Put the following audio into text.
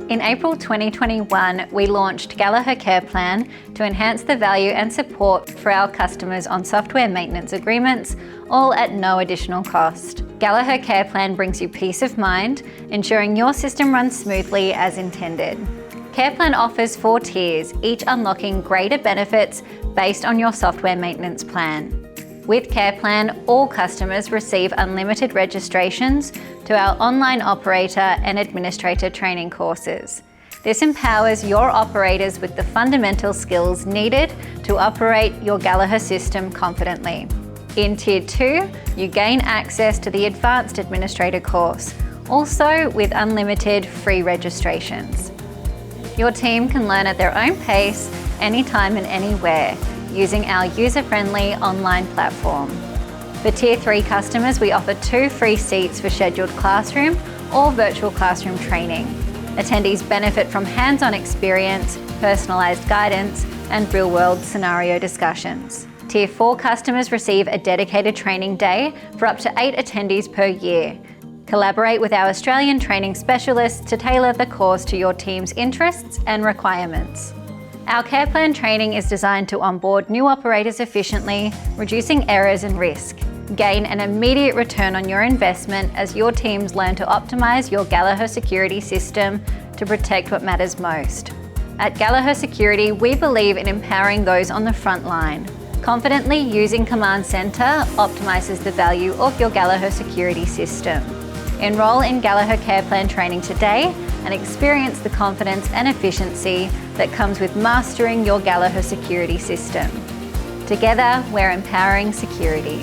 In April 2021, we launched Gallagher Care Plan to enhance the value and support for our customers on software maintenance agreements, all at no additional cost. Gallagher Care Plan brings you peace of mind, ensuring your system runs smoothly as intended. Care Plan offers 4 tiers, each unlocking greater benefits based on your software maintenance plan. With Care Plan, all customers receive unlimited registrations to our online operator and administrator training courses. This empowers your operators with the fundamental skills needed to operate your Gallagher system confidently. In Tier 2, you gain access to the Advanced Administrator course, also with unlimited free registrations. Your team can learn at their own pace, anytime and anywhere, using our user-friendly online platform. For Tier 3 customers, we offer 2 free seats for scheduled classroom or virtual classroom training. Attendees benefit from hands-on experience, personalised guidance, and real-world scenario discussions. Tier 4 customers receive a dedicated training day for up to 8 attendees per year. Collaborate with our Australian training specialists to tailor the course to your team's interests and requirements. Our Care Plan training is designed to onboard new operators efficiently, reducing errors and risk. Gain an immediate return on your investment as your teams learn to optimise your Gallagher Security System to protect what matters most. At Gallagher Security, we believe in empowering those on the front line. Confidently using Command Centre optimises the value of your Gallagher Security System. Enrol in Gallagher Care Plan training today and experience the confidence and efficiency that comes with mastering your Gallagher Security System. Together, we're empowering security.